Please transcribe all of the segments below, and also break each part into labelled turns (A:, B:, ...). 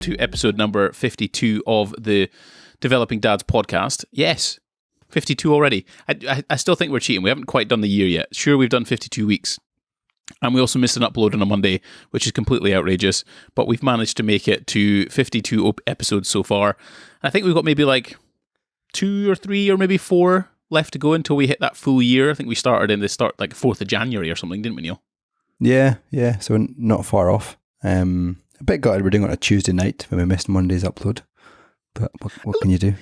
A: to episode number 52 of the Developing Dads podcast. Yes, 52 already. I still think we're cheating. We haven't quite done the year yet. Sure, we've done 52 weeks. And we also missed an upload on a Monday, which is completely outrageous. But we've managed to make it to 52 episodes so far. I think we've got maybe like 2 or 3 or maybe 4 left to go until we hit that full year. I think we started in the start like 4th of January or something, didn't we, Neil?
B: Yeah. So we're not far off. A bit gutted we're doing it on a Tuesday night when we missed Monday's upload. But what can you do?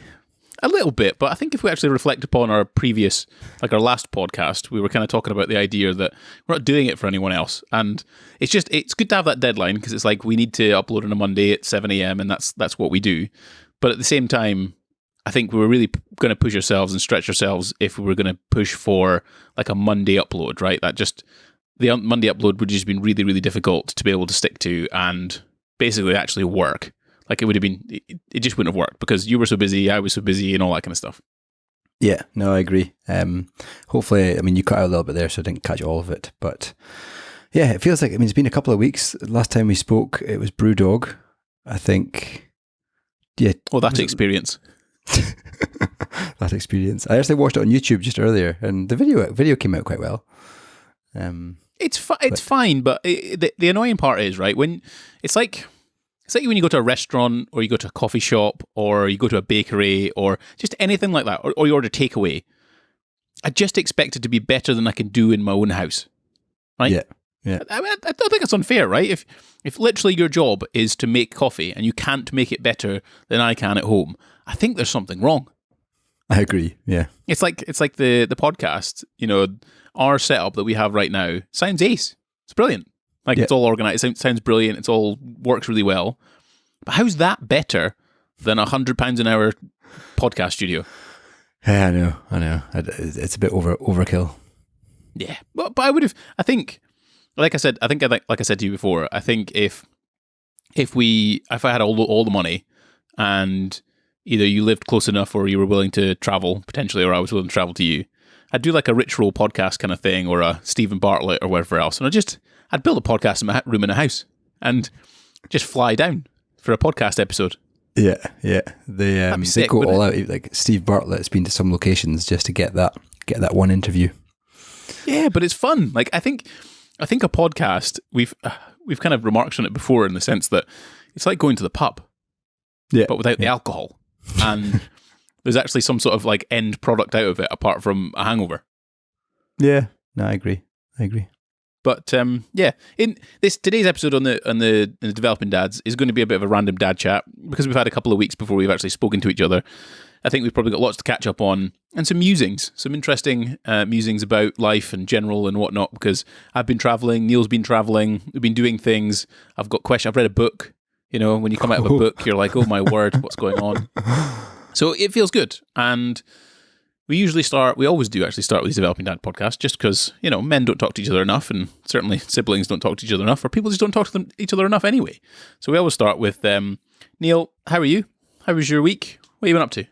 A: A little bit, but I think if we actually reflect upon our previous, like our last podcast, we were kind of talking about the idea that we're not doing it for anyone else. And it's good to have that deadline because it's like we need to upload on a Monday at 7 a.m. and that's what we do. But at the same time, I think we were really going to push ourselves and stretch ourselves if we were going to push for like a Monday upload, right? The Monday upload would just been really, really difficult to be able to stick to and basically actually work. Like it just wouldn't have worked because you were so busy, I was so busy and all that kind of stuff.
B: Yeah, no, I agree. Hopefully, you cut out a little bit there, so I didn't catch all of it. But yeah, it feels like, it's been a couple of weeks. Last time we spoke, it was Brewdog, I think. Yeah.
A: Oh, that experience.
B: That experience. I actually watched it on YouTube just earlier and the video came out quite well.
A: It's fine, but the annoying part is, right, when it's like when you go to a restaurant or you go to a coffee shop or you go to a bakery or just anything like that, or you order takeaway. I just expect it to be better than I can do in my own house, right?
B: Yeah.
A: I don't think it's unfair, right? If literally your job is to make coffee and you can't make it better than I can at home, I think there's something wrong.
B: I agree. Yeah.
A: It's like the podcast, our setup that we have right now sounds ace. It's brilliant. It's all organized. It sounds brilliant. It's all works really well. But how's that better than £100 an hour podcast studio?
B: Yeah, I know. It's a bit overkill.
A: Yeah. But I would have, I think, like I said to you before, I think if I had all the money and either you lived close enough or you were willing to travel potentially, or I was willing to travel to you, I'd do like a Rich Roll podcast kind of thing or a Stephen Bartlett or whatever else. And I'd build a podcast in my room in a house and just fly down for a podcast episode.
B: Yeah. They go all out. Like Steve Bartlett's been to some locations just to get that one interview.
A: Yeah, but it's fun. Like I think a podcast, we've kind of remarked on it before in the sense that it's like going to the pub, but without the alcohol. And there's actually some sort of like end product out of it apart from a hangover.
B: Yeah, no, I agree.
A: But in today's episode on the Developing Dads is going to be a bit of a random dad chat because we've had a couple of weeks before we've actually spoken to each other. I think we've probably got lots to catch up on and some musings, some interesting musings about life and general and whatnot because I've been traveling, Neil's been traveling, we've been doing things. I've got questions. I've read a book. When you come out of a book, you're like, oh my word, what's going on? So it feels good. And we always do actually start with these Developing Dad podcasts just because, men don't talk to each other enough and certainly siblings don't talk to each other enough or people just don't talk to each other enough anyway. So we always start with, Neil, how are you? How was your week? What have you been up to?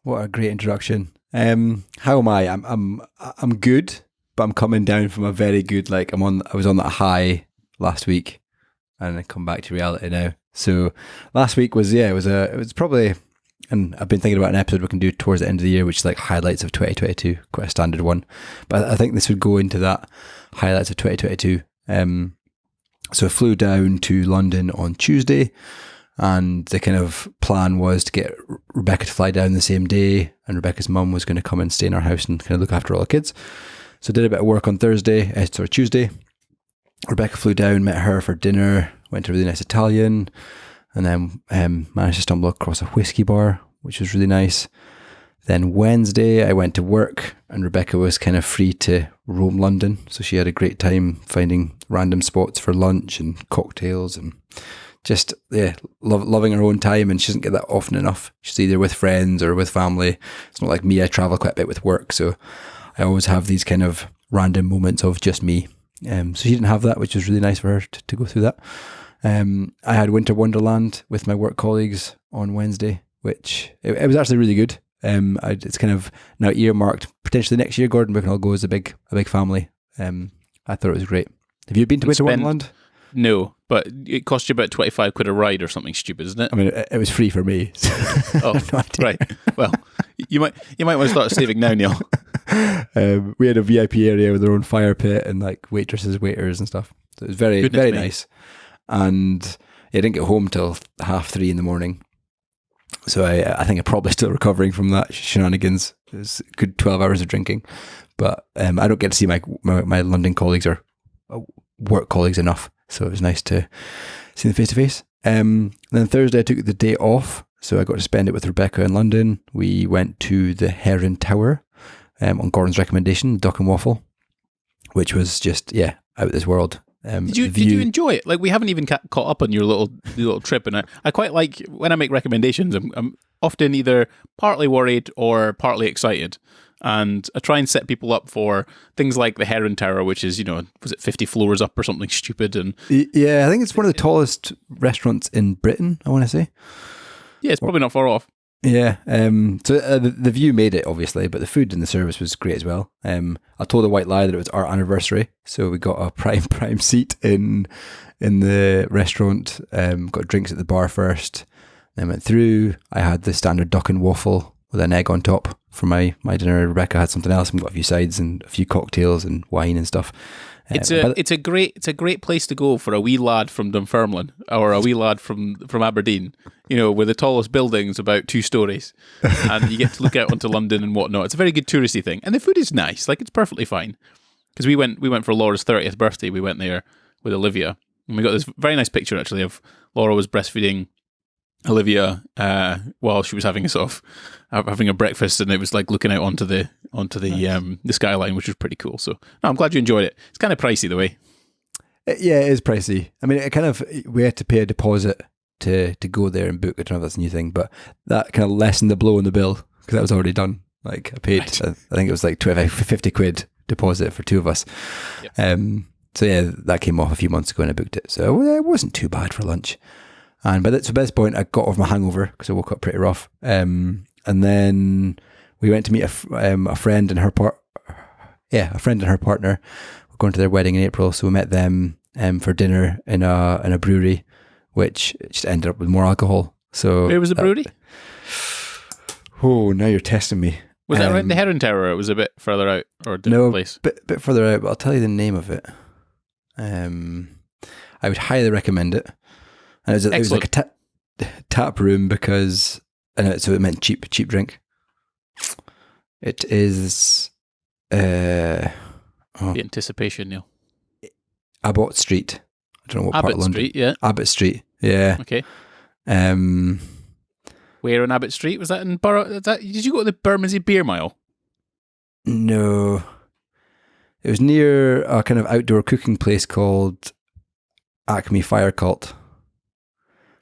B: What a great introduction. How am I? I'm good, but I'm coming down from a very good, I was on that high last week and I come back to reality now. So last week was probably, and I've been thinking about an episode we can do towards the end of the year, which is like highlights of 2022, quite a standard one. But I think this would go into that highlights of 2022. So I flew down to London on Tuesday and the kind of plan was to get Rebecca to fly down the same day and Rebecca's mum was going to come and stay in our house and kind of look after all the kids. So I did a bit of work on Tuesday. Rebecca flew down, met her for dinner, went to a really nice Italian, and then managed to stumble across a whiskey bar, which was really nice. Then Wednesday, I went to work, and Rebecca was kind of free to roam London, so she had a great time finding random spots for lunch and cocktails, and just loving her own time. And she doesn't get that often enough. She's either with friends or with family. It's not like me; I travel quite a bit with work, so I always have these kind of random moments of just me. So she didn't have that, which was really nice for her to go through that. I had Winter Wonderland with my work colleagues on Wednesday, which it was actually really good. It's kind of now earmarked potentially next year. Gordon, we can all go as a big family. I thought it was great. Have you been to Winter Wonderland?
A: No, but it cost you about 25 quid a ride or something stupid, isn't it?
B: I mean, it was free for me.
A: Oh, right. Well, you might want to start saving now, Neil.
B: We had a VIP area with our own fire pit and like waitresses, waiters and stuff. So it was very,
A: Goodness
B: very
A: me.
B: nice. And I didn't get home till 3:30 in the morning. So I think I'm probably still recovering from that shenanigans. It was a good 12 hours of drinking. But I don't get to see my London colleagues or work colleagues enough. So it was nice to see them face to face. Then Thursday I took the day off. So I got to spend it with Rebecca in London. We went to the Heron Tower on Gordon's recommendation, Duck and Waffle, which was just, out of this world.
A: Did you enjoy it? Like, we haven't even caught up on your little trip, and I quite like when I make recommendations. I'm often either partly worried or partly excited, and I try and set people up for things like the Heron Tower, which is, was it 50 floors up or something stupid? And
B: yeah, I think it's one of the tallest restaurants in Britain, I want to say.
A: Yeah, it's probably not far off.
B: Yeah, so the view made it, obviously, but the food and the service was great as well. I told a white lie that it was our anniversary, so we got a prime seat in the restaurant, got drinks at the bar first, then went through. I had the standard duck and waffle with an egg on top for my dinner. Rebecca had something else and got a few sides and a few cocktails and wine and stuff.
A: It's a great place to go for a wee lad from Dunfermline or a wee lad from Aberdeen, where the tallest building's about 2 stories, and you get to look out onto London and whatnot. It's a very good touristy thing, and the food is nice. Like, it's perfectly fine. Because we went for Laura's 30th birthday. We went there with Olivia, and we got this very nice picture actually of Laura was breastfeeding Olivia while she was having a breakfast, and it was like looking out onto the skyline, which was pretty cool. So no, I'm glad you enjoyed it. It's kind of pricey the way.
B: Yeah, it is pricey. I mean, we had to pay a deposit to go there and book. I don't know if that's a new thing, but that kind of lessened the blow on the bill because that was already done. Like, I paid, right. I think it was like 50 quid deposit for 2 of us. Yep. So yeah, that came off a few months ago and I booked it. So it wasn't too bad for lunch. And by this point, I got off my hangover because I woke up pretty rough. And then we went to meet a friend and her a friend and her partner. We're going to their wedding in April, so we met them for dinner in a brewery, which just ended up with more alcohol. So
A: where was the brewery?
B: Oh, now you're testing me.
A: Was that around the Heron Tower? Or it was a bit further out, or a different place?
B: Bit further out. But I'll tell you the name of it. I would highly recommend it. And it was like a tap room because, so it meant cheap drink. It is
A: the anticipation, Neil.
B: Abbott Street. I don't know what part of London.
A: Street, yeah.
B: Abbott Street, yeah.
A: Okay. Where on Abbott Street? Was that in Borough? Did you go to the Bermondsey Beer Mile?
B: No. It was near a kind of outdoor cooking place called Acme Fire Cult.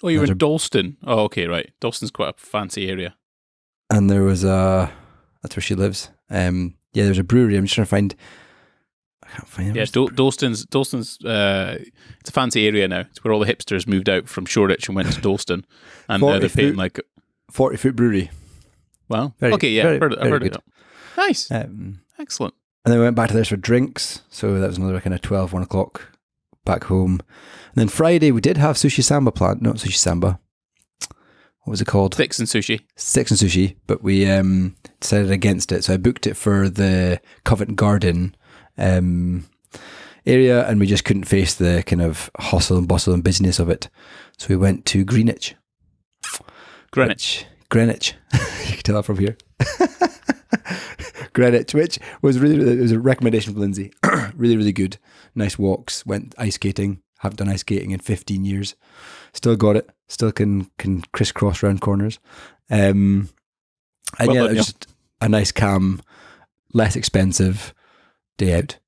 A: Oh, you were in Dalston. Oh, okay, right. Dalston's quite a fancy area.
B: And there was that's where she lives. There's a brewery. I'm just trying to find. I can't find it.
A: Yeah, Dalston's. It's a fancy area now. It's where all the hipsters moved out from Shoreditch and went to Dalston, and they're paying like
B: 40-foot brewery.
A: Well,
B: very,
A: okay, yeah,
B: very,
A: I've heard of it. Nice,
B: And
A: excellent.
B: then we went back to theirs for drinks. So that was another kind of 1 o'clock back home. And then Friday we did have sushi samba planned. Not sushi samba. What was it called?
A: Sticks and
B: sushi, but we decided against it. So I booked it for the Covent Garden area, and we just couldn't face the kind of hustle and bustle and business of it. So we went to Greenwich. You can tell that from here. Greenwich, which was it was a recommendation from Lindsay. Really, really good. Nice walks. Went ice skating. Haven't done ice skating in 15 years. Still got it. Still can crisscross around corners. And it was just a nice, calm, less expensive day out.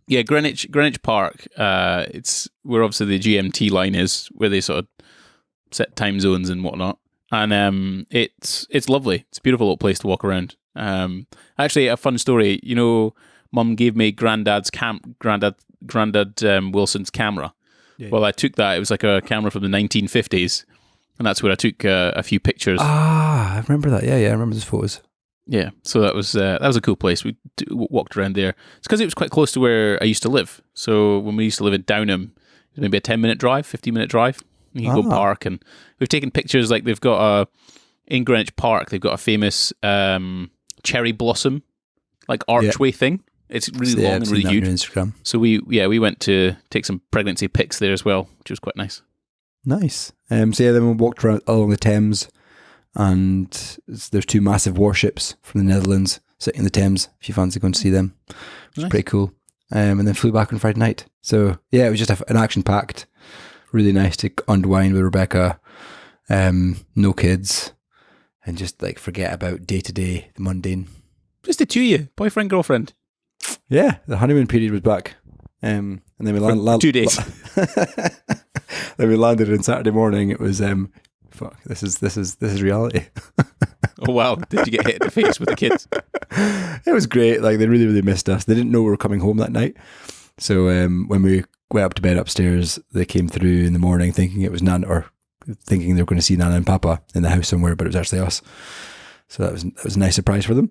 A: Yeah, Greenwich Park. It's where obviously the GMT line is, where they sort of set time zones and whatnot. And it's lovely. It's a beautiful little place to walk around. Actually, a fun story. Mum gave me Grandad Wilson's camera. Yeah. Well, I took that. It was like a camera from the 1950s, and that's where I took a few pictures.
B: I remember that. Yeah, I remember those photos.
A: Yeah, so that was a cool place. We walked around there. It's because it was quite close to where I used to live. So when we used to live in Downham, it maybe a 10-minute drive, 15-minute drive. You can go park, and we've taken pictures. Like they've got in Greenwich Park, they've got a famous cherry blossom like archway thing. It's really long and really huge.
B: Instagram.
A: So we went to take some pregnancy pics there as well, which was quite nice.
B: Nice. Then we walked around along the Thames, and there's 2 massive warships from the Netherlands sitting in the Thames. If you fancy going to see them, which is pretty cool. And then flew back on Friday night. So yeah, it was just an action-packed, really nice to unwind with Rebecca. No kids, and just like forget about day-to-day, the mundane.
A: Just the two of you, boyfriend, girlfriend.
B: Yeah, the honeymoon period was back. And then we landed
A: 2 days.
B: Then we landed on Saturday morning. It was fuck. This is reality.
A: Oh wow! Did you get hit in the face with the kids?
B: It was great. Like they really missed us. They didn't know we were coming home that night. So when we went up to bed upstairs, they came through in the morning thinking it was Nana, or thinking they were going to see Nana and Papa in the house somewhere, but it was actually us. So that was a nice surprise for them.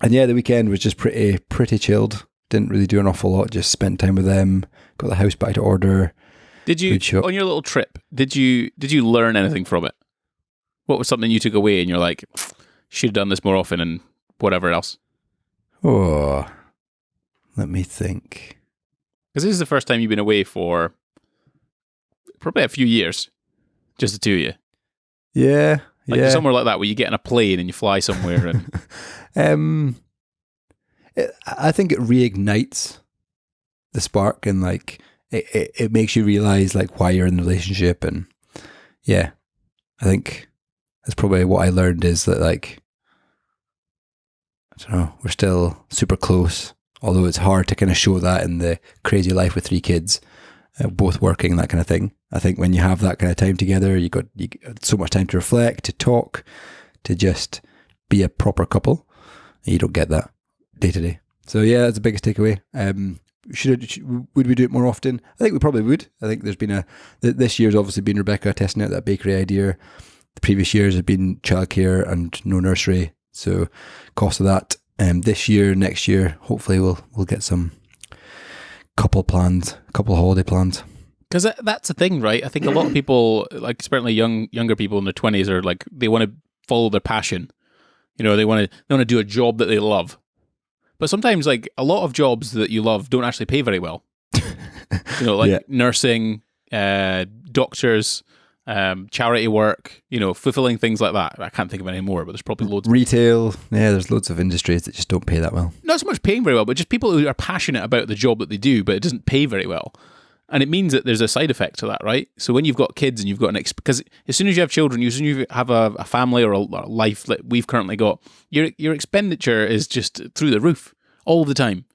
B: And yeah, the weekend was just pretty chilled. Didn't really do an awful lot. Just spent time with them. Got the house back to order.
A: Did you, on your little trip, did you learn anything from it? What was something you took away and you're like, should have done this more often and whatever else?
B: Oh, let me think.
A: Because this is the first time you've been away for probably a few years, just the two of you.
B: Yeah,
A: like somewhere like that where you get in a plane and you fly somewhere. And
B: I think it reignites the spark, and like it makes you realize like why you're in the relationship. And yeah, I think that's probably what I learned, is that like, I don't know, we're still super close, although it's hard to kind of show that in the crazy life with 3 kids, both working and that kind of thing. I think when you have that kind of time together, you got so much time to reflect, to talk, to just be a proper couple. And you don't get that day to day. So yeah, that's the biggest takeaway. Would we do it more often? I think we probably would. I think there's been this year's obviously been Rebecca testing out that bakery idea. The previous years have been childcare and no nursery, so cost of that. This year, next year, hopefully we'll get some couple holiday plans.
A: Because that's the thing, right? I think a lot of people, like certainly younger people in their 20s, are like, they want to follow their passion. You know, they want to do a job that they love. But sometimes, like, a lot of jobs that you love don't actually pay very well. You know, like nursing, doctors, charity work, you know, fulfilling things like that. I can't think of any more, but there's probably loads.
B: Retail, yeah, there's loads of industries that just don't pay that well.
A: Not so much paying very well, but just people who are passionate about the job that they do, but it doesn't pay very well. And it means that there's a side effect to that, right? So when you've got kids and you've got because as soon as you have children, as soon as you have a family or a life that we've currently got, your expenditure is just through the roof all the time.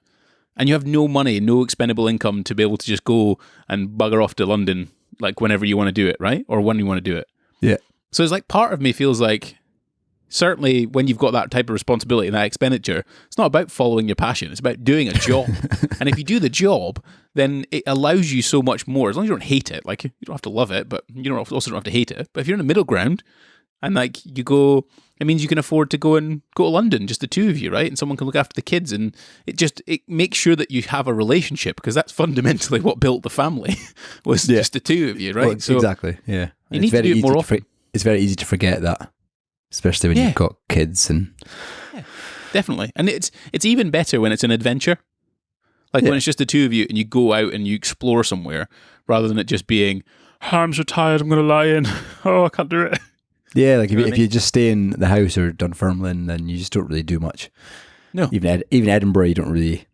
A: And you have no money, no expendable income to be able to just go and bugger off to London like whenever you want to do it, right? Or when you want to do it.
B: Yeah.
A: So it's like part of me feels like, certainly when you've got that type of responsibility and that expenditure, it's not about following your passion. It's about doing a job. And if you do the job, then it allows you so much more. As long as you don't hate it. Like, you don't have to love it, but you also don't have to hate it. But if you're in the middle ground and like you go, it means you can afford to go to London, just the two of you, right? And someone can look after the kids, and it makes sure that you have a relationship, because that's fundamentally what built the family was just the two of you, right?
B: Well, so exactly, yeah.
A: You need to do it more often.
B: It's very easy to forget that, especially when you've got kids. And
A: definitely. And it's even better when it's an adventure. Like when it's just the two of you and you go out and you explore somewhere, rather than it just being, I'm so tired, I'm going to lie in. Oh, I can't do it.
B: Yeah, like if you just stay in the house or Dunfermline, then you just don't really do much.
A: No.
B: Even Edinburgh, you don't really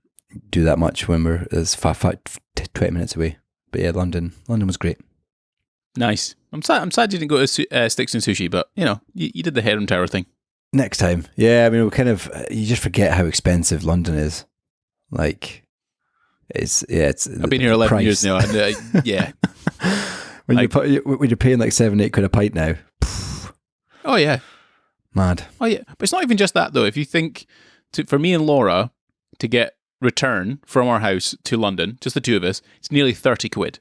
B: do that much when we're 20 minutes away. But yeah, London was great.
A: Nice. I'm sad you didn't go to Sticks and Sushi, but you know, you did the Heron Tower thing.
B: Next time. Yeah, I mean, you just forget how expensive London is. Like, it's
A: I've been here 11 years now, and yeah.
B: when you're paying like 7-8 quid a pint now.
A: Oh yeah.
B: Mad.
A: Oh yeah. But it's not even just that though. If you think, for me and Laura to get return from our house to London, just the two of us, it's nearly 30 quid.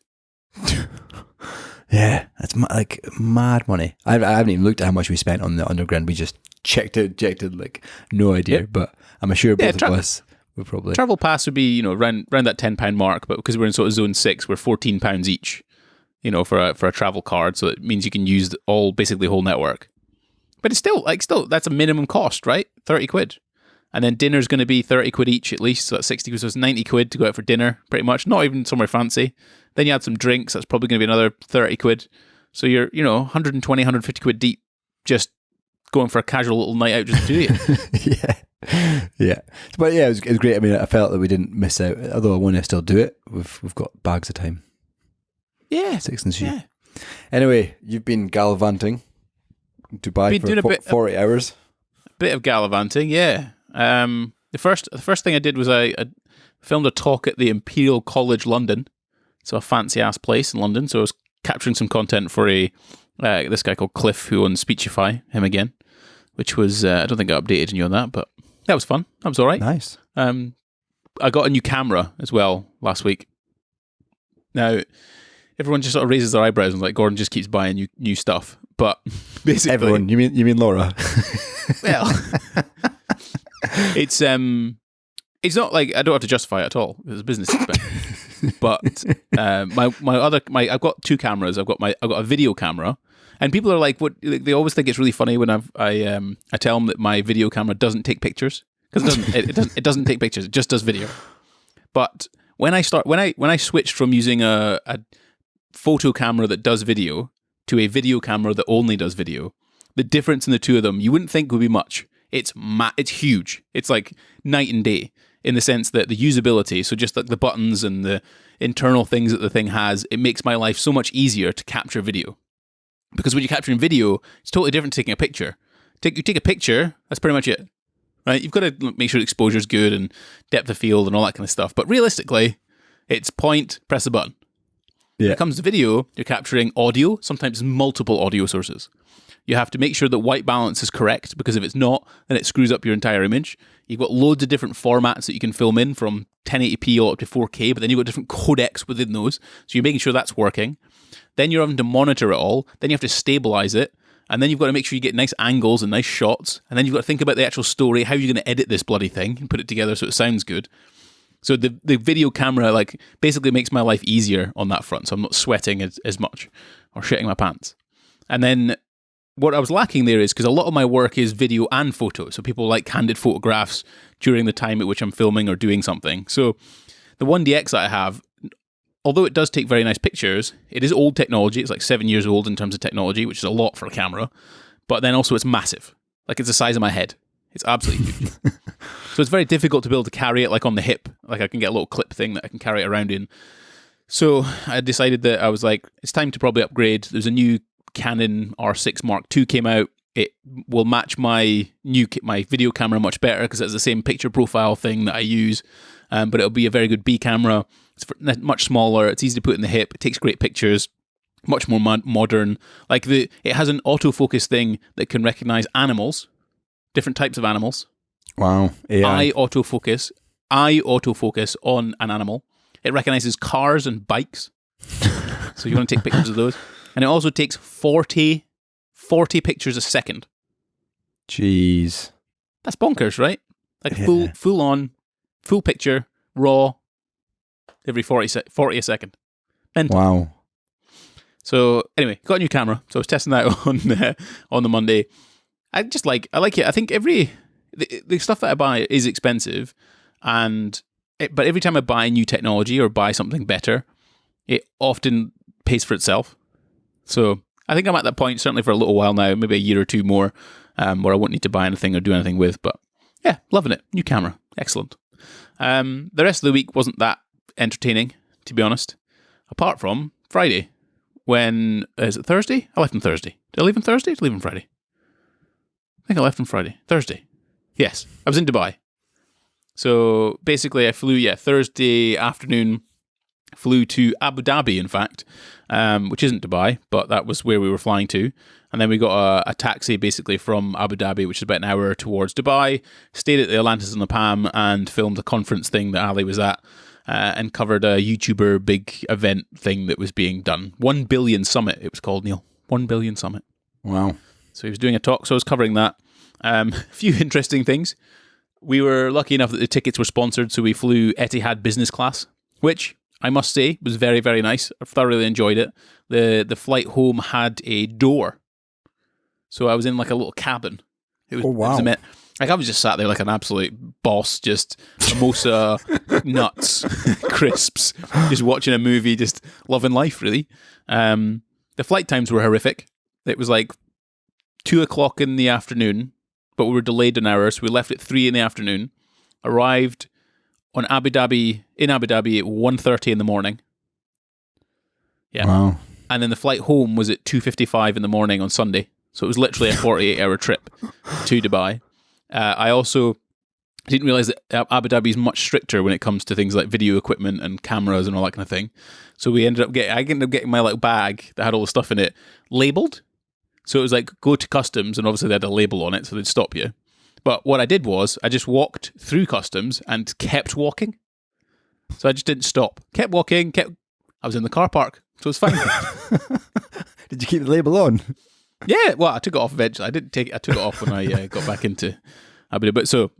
B: Yeah, that's like mad money. I haven't even looked at how much we spent on the underground. We just checked it, like no idea. But I'm sure both of us We'll probably
A: travel pass would be, around that £10 mark, but because we're in sort of zone 6, we're £14 each, for a travel card. So it means you can use basically the whole network. But it's still that's a minimum cost, right? 30 quid. And then dinner's going to be 30 quid each at least. So that's 60 quid. So it's 90 quid to go out for dinner, pretty much. Not even somewhere fancy. Then you add some drinks. That's probably going to be another 30 quid. So you're, 120, 150 quid deep just going for a casual little night out just to do it.
B: Yeah. But yeah, it was great. I mean, I felt that we didn't miss out. Although I want to still do it. We've got bags of time.
A: Yeah.
B: 6 and 2.
A: Yeah.
B: Anyway, you've been gallivanting Dubai for 40 hours.
A: A bit of gallivanting, yeah. The first thing I did was I filmed a talk at the Imperial College London, so a fancy ass place in London. So I was capturing some content for this guy called Cliff who owns Speechify, him again, which was I don't think I updated you on that, but that was fun. That was all right.
B: Nice.
A: I got a new camera as well last week. Now, everyone just sort of raises their eyebrows and like, Gordon just keeps buying new stuff, but basically,
B: everyone. You mean Laura?
A: Well. It's not like I don't have to justify it at all. It's a business expense. But I've got 2 cameras. I've got a video camera, and people are like, what? They always think it's really funny when I tell them that my video camera doesn't take pictures because it doesn't take pictures. It just does video. But when I switched from using a photo camera that does video to a video camera that only does video, the difference in the two of them you wouldn't think would be much. It's huge. It's like night and day in the sense that the usability, so just like the buttons and the internal things that the thing has, it makes my life so much easier to capture video. Because when you're capturing video, it's totally different to taking a picture. You take a picture, that's pretty much it. Right? You've got to make sure the exposure's good and depth of field and all that kind of stuff. But realistically, it's point, press a button.
B: Yeah.
A: When it comes to video, you're capturing audio, sometimes multiple audio sources. You have to make sure that white balance is correct, because if it's not, then it screws up your entire image. You've got loads of different formats that you can film in, from 1080p all up to 4K, but then you've got different codecs within those. So you're making sure that's working. Then you're having to monitor it all. Then you have to stabilize it. And then you've got to make sure you get nice angles and nice shots. And then you've got to think about the actual story. How are you going to edit this bloody thing and put it together so it sounds good? So the video camera basically makes my life easier on that front. So I'm not sweating as much or shitting my pants. And then what I was lacking there is, because a lot of my work is video and photo, so people like candid photographs during the time at which I'm filming or doing something. So the 1DX that I have, although it does take very nice pictures, it is old technology. It's like 7 years old in terms of technology, which is a lot for a camera. But then also it's massive. Like, it's the size of my head. It's absolutely huge. So it's very difficult to be able to carry it like on the hip. Like, I can get a little clip thing that I can carry it around in. So I decided that I was like, it's time to probably upgrade. There's a new Canon R6 Mark II came out. It will match my video camera much better because it's the same picture profile thing that I use, but it'll be a very good B camera. It's much smaller. It's easy to put in the hip. It takes great pictures. Much more modern. Like it has an autofocus thing that can recognize animals, different types of animals.
B: Wow. AI.
A: Eye autofocus on an animal. It recognizes cars and bikes. So you want to take pictures of those. And it also takes 40 pictures a second.
B: Jeez.
A: That's bonkers, right? Like full on, full picture, raw, every 40 a second. Mental.
B: Wow.
A: So anyway, got a new camera. So I was testing that on the Monday. I like it. I think the stuff that I buy is expensive, but every time I buy new technology or buy something better, it often pays for itself. So I think I'm at that point, certainly for a little while now, maybe a year or two more, where I won't need to buy anything or do anything with. But yeah, loving it. New camera. Excellent. The rest of the week wasn't that entertaining, to be honest, apart from Friday. Is it Thursday? I left on Thursday. Did I leave on Thursday? Did I leave on Friday? I think I left on Friday. Thursday. Yes. I was in Dubai. So basically I flew, Thursday afternoon, flew to Abu Dhabi, in fact, which isn't Dubai, but that was where we were flying to. And then we got a taxi basically from Abu Dhabi, which is about an hour towards Dubai, stayed at the Atlantis on the Palm and filmed a conference thing that Ali was at, and covered a YouTuber big event thing that was being done. 1 Billion Summit, it was called, Neil. 1 Billion Summit.
B: Wow.
A: So he was doing a talk, so I was covering that. A few interesting things. we were lucky enough that the tickets were sponsored, so we flew Etihad business class, which I must say was very, very nice. I thoroughly enjoyed it. The flight home had a door, so I was in like a little cabin. It was,
B: oh, wow.
A: Like I was just sat there like an absolute boss, just mimosa, nuts, crisps, just watching a movie, just loving life, really. The flight times were horrific. It was like 2:00 in the afternoon, but we were delayed an hour, so we left at 3 in the afternoon, arrived in Abu Dhabi at 1:30 in the morning. Yeah.
B: Wow.
A: And then the flight home was at 2:55 in the morning on Sunday. So it was literally a 48-hour trip to Dubai. I also didn't realize that Abu Dhabi is much stricter when it comes to things like video equipment and cameras and all that kind of thing. So I ended up getting my little bag that had all the stuff in it labeled. So it was like, go to customs, and obviously they had a label on it, so they'd stop you. But what I did was, I just walked through customs and kept walking. So I just didn't stop. Kept walking, I was in the car park, so it was fine.
B: Did you keep the label on?
A: Yeah, well, I took it off eventually. I took it off when I got back into Abu Dhabi. But so,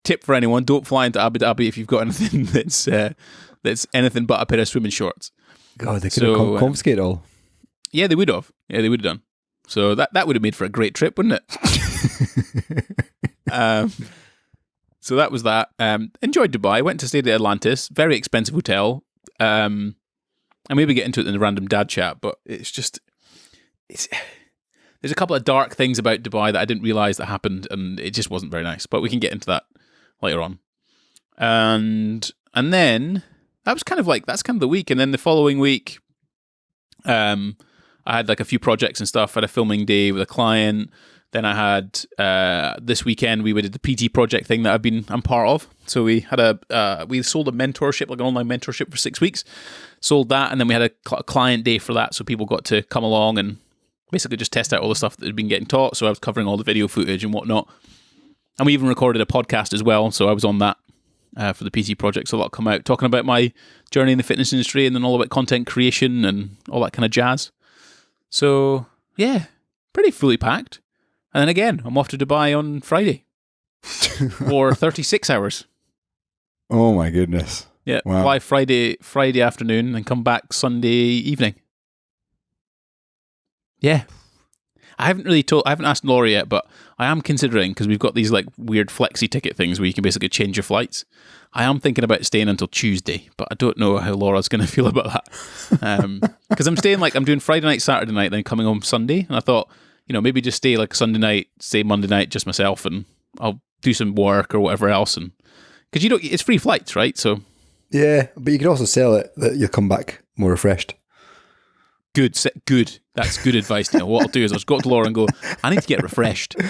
A: tip for anyone, don't fly into Abu Dhabi if you've got anything that's anything but a pair of swimming shorts.
B: God, they could have confiscated it all.
A: Yeah, they would have. Yeah, they would have done. So that would have made for a great trip, wouldn't it? So that was that. Enjoyed Dubai. Went to stay at Atlantis. Very expensive hotel. I maybe get into it in the random dad chat, but it's there's a couple of dark things about Dubai that I didn't realise that happened, and it just wasn't very nice. But we can get into that later on. And then that's kind of the week. And then the following week, I had like a few projects and stuff. I had a filming day with a client. Then I had this weekend we did the PT project thing that I'm part of. So we had we sold a mentorship, like an online mentorship for 6 weeks. Sold that, and then we had a client day for that. So people got to come along and basically just test out all the stuff that had been getting taught. So I was covering all the video footage and whatnot. And we even recorded a podcast as well. So I was on that for the PT project. So that'll come out talking about my journey in the fitness industry, and then all about content creation and all that kind of jazz. So, yeah, pretty fully packed. And then again, I'm off to Dubai on Friday for 36 hours.
B: Oh my goodness.
A: Yeah, wow. Fly Friday afternoon and come back Sunday evening. Yeah. I haven't asked Laura yet, but I am considering, because we've got these like weird flexi ticket things where you can basically change your flights. I am thinking about staying until Tuesday, but I don't know how Laura's going to feel about that. Because I'm doing Friday night, Saturday night, then coming home Sunday. And I thought, maybe just stay like Sunday night, stay Monday night, just myself, and I'll do some work or whatever else. And because it's free flights, right? So
B: yeah, but you could also sell it that you'll come back more refreshed.
A: Good. That's good advice, Neil. What I'll do is I'll just go up to Laura and go, I need to get refreshed.
B: I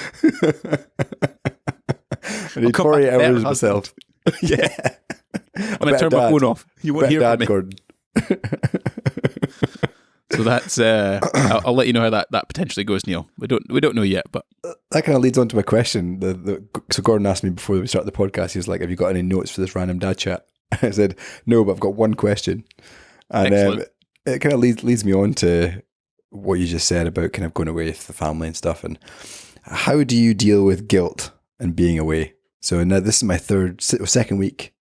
B: need 48 hours myself. Yeah.
A: I'm going to turn my phone off. You won't hear from me. Gordon. So that's, I'll let you know how that potentially goes, Neil. We don't know yet, but.
B: That kind of leads on to my question. So Gordon asked me before we started the podcast, he was like, have you got any notes for this random dad chat? I said, no, but I've got one question. And it kind of leads me on to what you just said about kind of going away with the family and stuff. And how do you deal with guilt and being away? So now this is my second week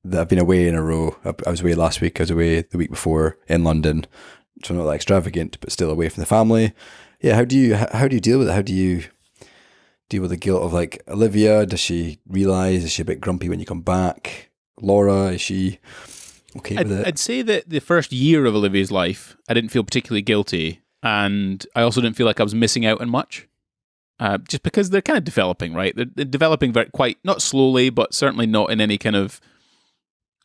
B: that I've been away in a row. I was away last week. I was away the week before in London. So not that extravagant, but still away from the family. Yeah. How do you deal with it? How do you deal with the guilt of like Olivia? Does she realize? Is she a bit grumpy when you come back? Laura, is she okay with it?
A: I'd say that the first year of Olivia's life, I didn't feel particularly guilty. And I also didn't feel like I was missing out on much. Just because they're kind of developing, right? They're developing quite, not slowly, but certainly not in any kind of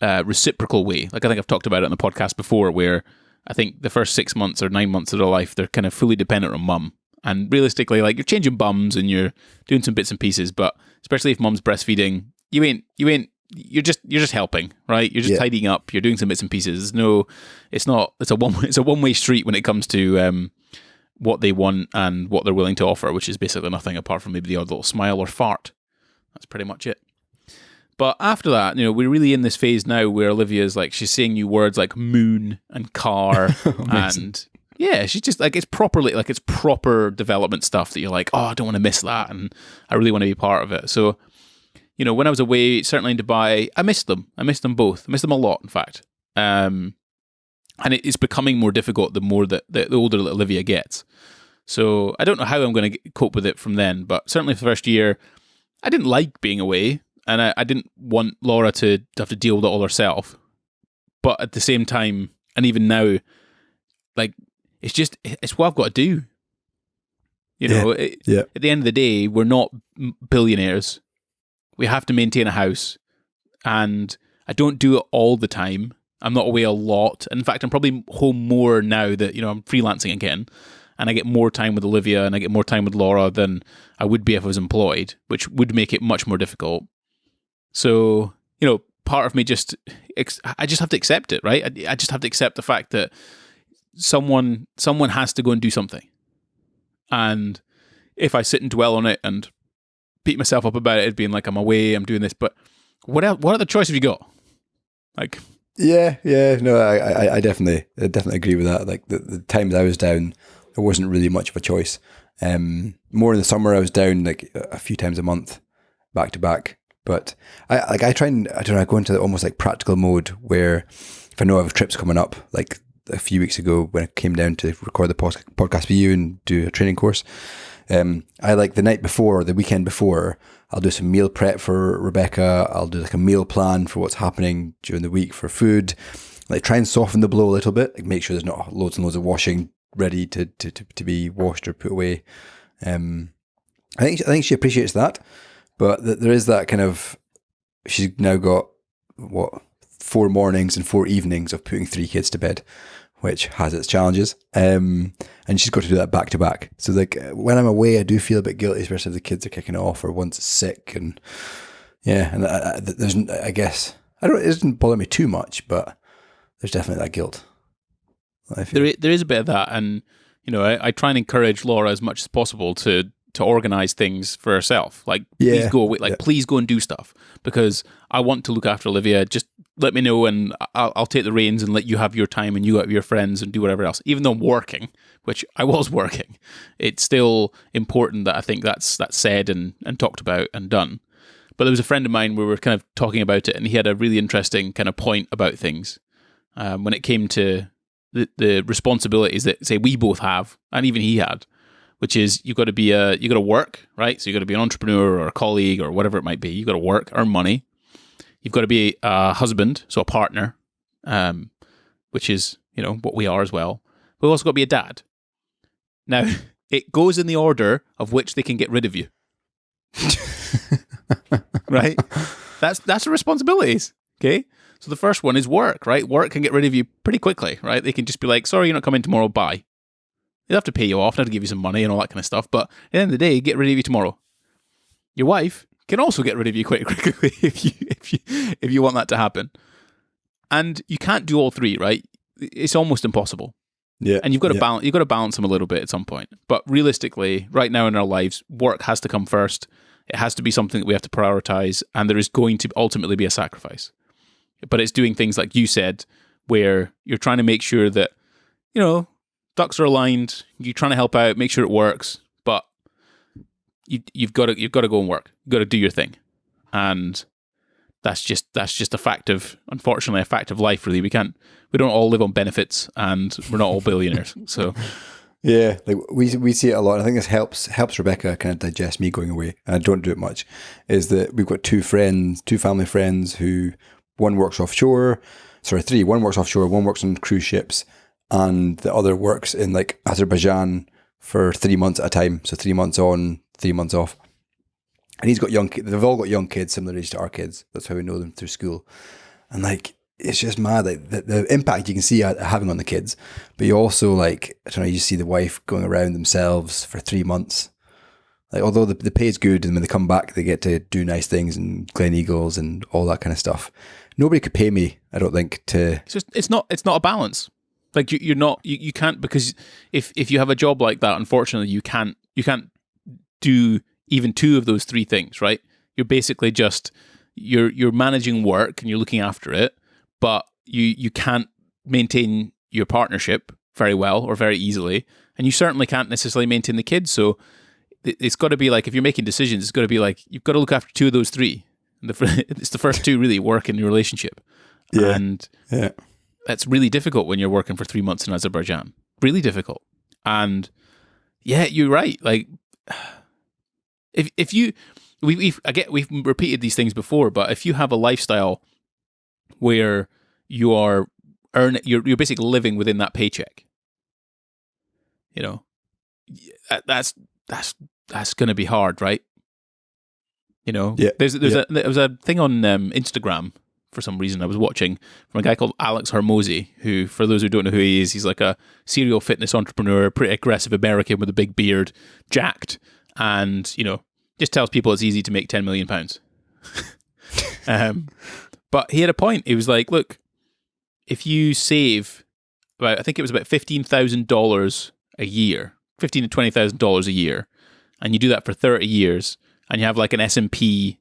A: reciprocal way. Like I think I've talked about it on the podcast before, where I think the first 6 months or 9 months of their life, they're kind of fully dependent on mum. And realistically, like you're changing bums and you're doing some bits and pieces, but especially if mum's breastfeeding, you're just helping, right? You're just tidying up. You're doing some bits and pieces. It's a one-way street when it comes to what they want and what they're willing to offer, which is basically nothing apart from maybe the odd little smile or fart. That's pretty much it. But after that, we're really in this phase now where Olivia's like, she's saying new words like moon and car and yeah, she's just like, it's proper development stuff that you're like, oh, I don't want to miss that. And I really want to be part of it. So when I was away, certainly in Dubai, I missed them. I missed them both. I missed them a lot, in fact. And it's becoming more difficult the more that the older that Olivia gets. So I don't know how I'm going to cope with it from then, but certainly for the first year, I didn't like being away, and I didn't want Laura to have to deal with it all herself. But at the same time, and even now, like, it's what I've got to do. At the end of the day, we're not billionaires. We have to maintain a house, and I don't do it all the time. I'm not away a lot. In fact, I'm probably home more now that, I'm freelancing again, and I get more time with Olivia and I get more time with Laura than I would be if I was employed, which would make it much more difficult. So, part of me I just have to accept it, right? I just have to accept the fact that someone has to go and do something. And if I sit and dwell on it and beat myself up about it, being like, I'm away, I'm doing this, but what other choice have you got? Like,
B: yeah, no, I definitely agree with that. Like the times I was down, there wasn't really much of a choice. More in the summer, I was down like a few times a month, back to back. But I try and, I don't know, I go into almost like practical mode where if I know I have trips coming up, like a few weeks ago when I came down to record the podcast with you and do a training course, I like the night before or the weekend before, I'll do some meal prep for Rebecca. I'll do like a meal plan for what's happening during the week for food. Like try and soften the blow a little bit, like make sure there's not loads and loads of washing ready to be washed or put away. I think she appreciates that, but there is that kind of, she's now got 4 mornings and 4 evenings of putting 3 kids to bed, which has its challenges. And she's got to do that back to back. So like when I'm away, I do feel a bit guilty, especially if the kids are kicking off or one's sick. And yeah, and there's, I guess, it doesn't bother me too much, but there's definitely that guilt.
A: There is a bit of that. And, I try and encourage Laura as much as possible to organize things for herself. Like, please go away. Like, please go and do stuff, because I want to look after Olivia. Just let me know, and I'll take the reins and let you have your time, and you go out with your friends and do whatever else. Even though I'm working, which I was working, it's still important that I think that's said and talked about and done. But there was a friend of mine where we were kind of talking about it, and he had a really interesting kind of point about things when it came to the responsibilities that, say, we both have, and even he had, which is you got to work, right? So you got to be an entrepreneur or a colleague or whatever it might be. You got to work, earn money. You've got to be a husband, so a partner, which is, what we are as well. We've also got to be a dad. Now, it goes in the order of which they can get rid of you. Right? That's the responsibilities, okay? So the first one is work, right? Work can get rid of you pretty quickly, right? They can just be like, sorry, you're not coming tomorrow, bye. They'll have to pay you off, they'll have to give you some money and all that kind of stuff, but at the end of the day, get rid of you tomorrow. Your wife can also get rid of you quite quickly if you want that to happen. And you can't do all 3, right? It's almost impossible.
B: Yeah.
A: And you've got to balance them a little bit at some point. But realistically, right now in our lives, work has to come first. It has to be something that we have to prioritize, and there is going to ultimately be a sacrifice. But it's doing things like you said, where you're trying to make sure that, ducks are aligned, you're trying to help out, make sure it works, but you've got to go and work. You've got to do your thing. And that's just unfortunately a fact of life, really. We don't all live on benefits, and we're not all billionaires. So
B: yeah, like we see it a lot. I think this helps Rebecca kind of digest me going away, and I don't do it much, is that we've got 2 family friends who, one works offshore, 3, one works offshore, one works on cruise ships, and the other works in like Azerbaijan for 3 months at a time. So 3 months on, 3 months off. And they've all got young kids, similar age to our kids. That's how we know them through school. And like, it's just mad, like the impact you can see having on the kids. But you also like, I don't know, you see the wife going around themselves for 3 months. Like, although the pay is good, and when they come back, they get to do nice things and Glen Eagles and all that kind of stuff. Nobody could pay me, I don't think, to...
A: It's not a balance. Like you can't, because if you have a job like that, unfortunately, you can't do even 2 of those 3 things, right? You're basically just, you're managing work and you're looking after it, but you can't maintain your partnership very well or very easily, and you certainly can't necessarily maintain the kids. So it's got to be like, if you're making decisions, it's got to be like, you've got to look after 2 of those 3. It's the first two really work in your relationship.
B: Yeah.
A: And
B: Yeah.
A: that's really difficult when you're working for 3 months in Azerbaijan. Really difficult. And yeah, you're right. Like, if you, we've repeated these things before, but if you have a lifestyle where you are you're basically living within that paycheck, you know, that's going to be hard, right? You know,
B: Yeah.
A: there was a thing on Instagram for some reason I was watching from a guy called Alex Hormozy, who, for those who don't know who he is, he's like a serial fitness entrepreneur, pretty aggressive American with a big beard, jacked, and, you know, just tells people it's easy to make £10 million. But he had a point. He was like, look, if you save I think it was about $15,000 a year, $15,000 to $20,000 a year, and you do that for 30 years, and you have like an S&P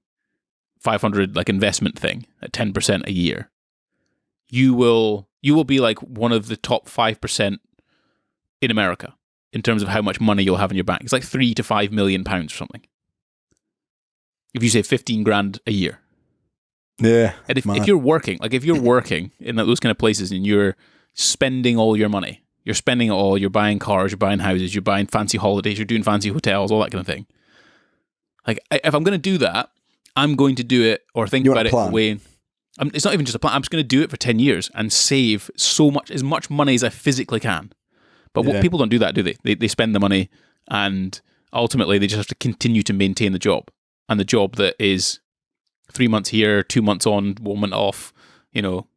A: 500 like investment thing at 10% a year, you will be like one of the top 5% in America in terms of how much money you'll have in your bank. It's like £3 to £5 million or something. If you save 15 grand a year.
B: Yeah.
A: And if you're working, in those kind of places and you're spending all your money, you're spending it all, you're buying cars, you're buying houses, you're buying fancy holidays, you're doing fancy hotels, all that kind of thing. Like, if I'm going to do that, I'm going to do it or think about it away. It's not even just a plan. I'm just going to do it for 10 years and save as much money as I physically can. But what people don't do that, do they? They spend the money and ultimately they just have to continue to maintain the job. And the job that is 3 months here, 2 months on, 1 month off, you know,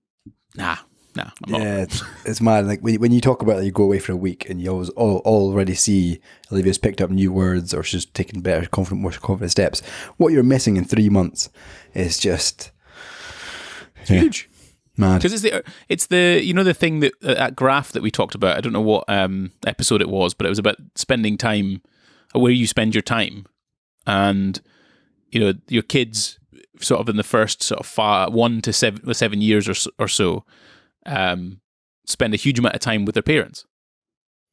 A: I'm not.
B: Yeah, it's mad. Like when you talk about that, you go away for a week and you always already see Olivia's picked up new words or she's taken more confident steps. What you're missing in 3 months is just
A: huge,
B: mad.
A: Because it's the you know the thing that graph that we talked about. I don't know what episode it was, but it was about spending time, where you spend your time, and you know your kids sort of in the first sort of 1 to 7 years or so. Spend a huge amount of time with their parents.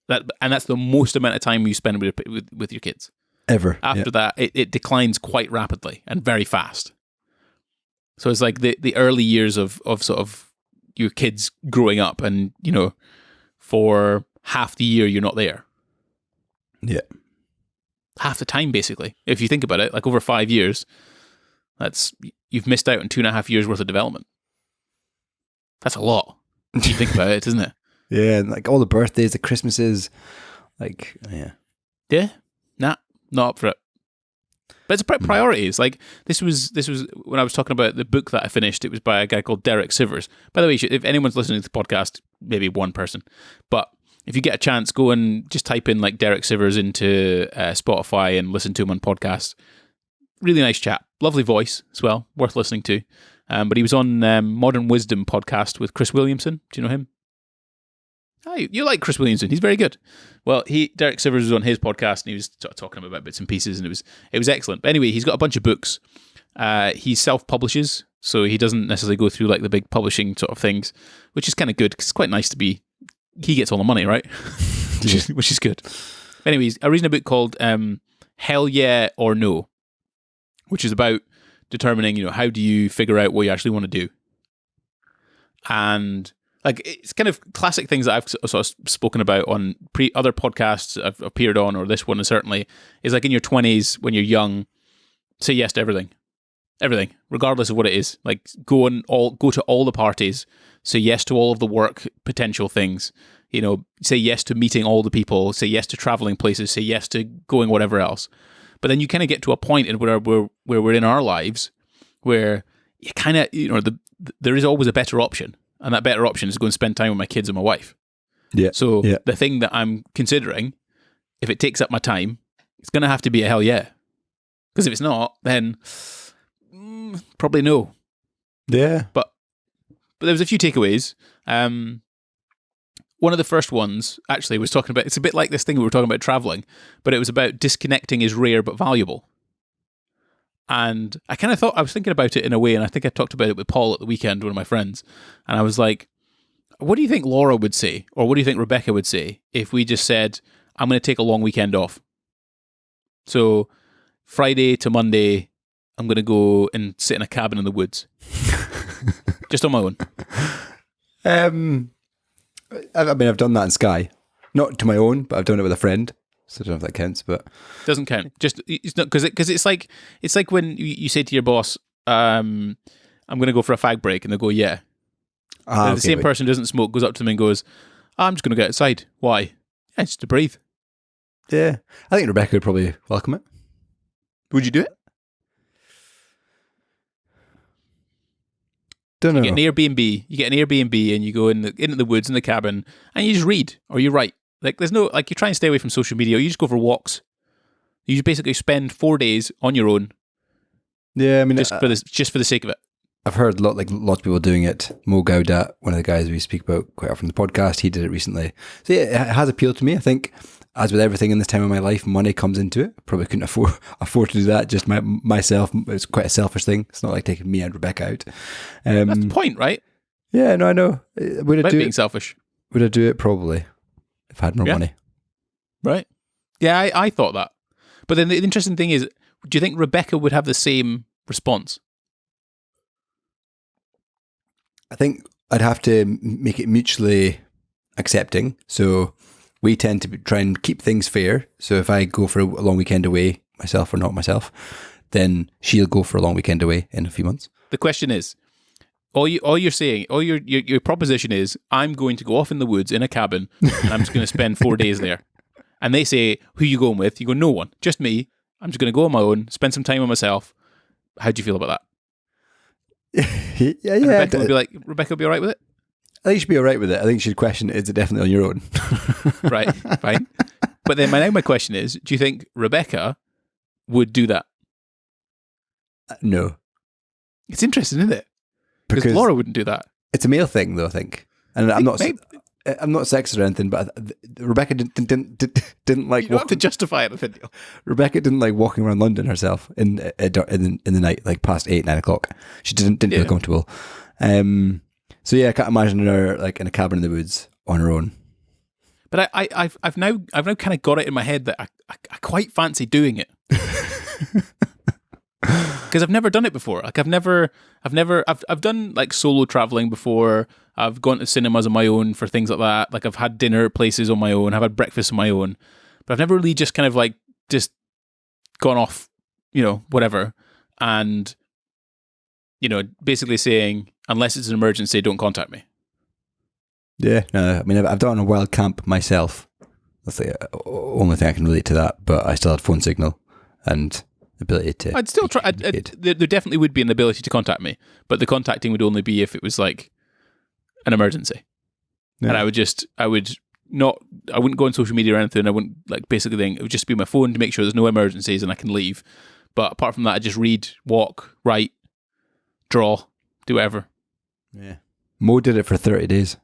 A: That's the most amount of time you spend with your kids.
B: Ever.
A: After that, it declines quite rapidly and very fast. So it's like the early years of sort of your kids growing up, and you know, for half the year you're not there.
B: Yeah.
A: Half the time, basically. If you think about it, like over 5 years, you've missed out on 2.5 years worth of development. That's a lot. You think about it, isn't it?
B: Yeah, and like all the birthdays, the Christmases, like, yeah.
A: Yeah, not up for it. But it's priorities. Like this was when I was talking about the book that I finished. It was by a guy called Derek Sivers. By the way, if anyone's listening to the podcast, maybe one person, but if you get a chance, go and just type in like Derek Sivers into Spotify and listen to him on podcast. Really nice chap, lovely voice as well, worth listening to. But he was on Modern Wisdom podcast with Chris Williamson. Do you know him? Oh, you like Chris Williamson? He's very good. Well, Derek Sivers was on his podcast and he was sort of talking about bits and pieces, and it was excellent. But anyway, he's got a bunch of books. He self-publishes, so he doesn't necessarily go through like the big publishing sort of things, which is kind of good because it's quite nice to be. He gets all the money, right? which is good. Anyways, I read a book called Hell Yeah or No, which is about determining, you know, how do you figure out what you actually want to do. And like, it's kind of classic things that I've sort of spoken about on other podcasts I've appeared on, or this one certainly, is like in your 20s, when you're young, say yes to everything, regardless of what it is. Like go to all the parties, say yes to all of the work potential things, you know, say yes to meeting all the people, say yes to traveling places, say yes to going whatever else. But then you kind of get to a point in where we're in our lives where you kind of, you know, there is always a better option. And that better option is to go and spend time with my kids and my wife. Yeah. So the thing that I'm considering, if it takes up my time, it's going to have to be a hell yeah. Because if it's not, then probably no.
B: Yeah.
A: But there was a few takeaways. One of the first ones actually was talking about, it's a bit like this thing we were talking about traveling, but it was about disconnecting is rare but valuable. And I kind of I was thinking about it in a way, and I think I talked about it with Paul at the weekend, one of my friends, and I was like, what do you think Laura would say, or what do you think Rebecca would say if we just said, I'm going to take a long weekend off? So Friday to Monday, I'm going to go and sit in a cabin in the woods. Just on my own.
B: I mean, I've done that in Skye. Not to my own, but I've done it with a friend. So I don't know if that counts, but
A: Doesn't count. Just it's not because it's like when you say to your boss, I'm going to go for a fag break, and they go, yeah. The same person who doesn't smoke goes up to them and goes, I'm just going to get outside. Why? Yeah, just to breathe.
B: Yeah, I think Rebecca would probably welcome it.
A: Would you do it?
B: Don't know.
A: You get an Airbnb, and you go into the woods in the cabin, and you just read or you write. Like there's no like you try and stay away from social media. Or you just go for walks. You just basically spend 4 days on your own.
B: Yeah, I mean,
A: just for the sake of it.
B: I've heard lots of people doing it. Mo Gaudat, one of the guys we speak about quite often in the podcast, he did it recently. So yeah, it has appealed to me. I think, as with everything in this time of my life, money comes into it. Probably couldn't afford to do that just myself. It's quite a selfish thing. It's not like taking me and Rebecca out.
A: That's the point, right?
B: Yeah, no, I know. Would I do
A: being
B: it?
A: Selfish.
B: Would I do it? Probably, if I had more money.
A: Right. Yeah, I thought that. But then the interesting thing is, do you think Rebecca would have the same response?
B: I think I'd have to make it mutually accepting. So we tend to try and keep things fair. So if I go for a long weekend away, myself or not myself, then she'll go for a long weekend away in a few months.
A: The question is, your proposition is, I'm going to go off in the woods in a cabin and I'm just going to spend 4 days there. And they say, who you going with? You go, no one, just me. I'm just going to go on my own, spend some time on myself. How do you feel about that?
B: yeah.
A: Rebecca would be all right with it?
B: I think she'd be all right with it. I think she'd question, is it definitely on your own?
A: Right, fine. But then my question is, do you think Rebecca would do that?
B: No.
A: It's interesting, isn't it? Because Laura wouldn't do that. I'm
B: It's a male thing, though, I think. And I'm not sexist or anything, but Rebecca didn't like.
A: You don't have to justify it, Opinion.
B: Rebecca didn't like walking around London herself in the night, like past 8, 9 o'clock. She didn't feel comfortable. So yeah, I can't imagine her like in a cabin in the woods on her own.
A: But I've now kind of got it in my head that I quite fancy doing it. Because I've never done it before. Like I've done like solo traveling before. I've gone to cinemas on my own for things like that. Like I've had dinner at places on my own. I've had breakfast on my own. But I've never really just kind of like just gone off, whatever. And, basically saying, unless it's an emergency, don't contact me.
B: Yeah, no, I mean, I've done a wild camp myself. That's the only thing I can relate to that. But I still had phone signal and ability to.
A: I'd still try. There definitely would be an ability to contact me, but the contacting would only be if it was like an emergency. Yeah. And I wouldn't go on social media or anything. I wouldn't like basically think it would just be my phone to make sure there's no emergencies and I can leave. But apart from that, I just read, walk, write, draw, do whatever.
B: Yeah. Mo did it for 30 days.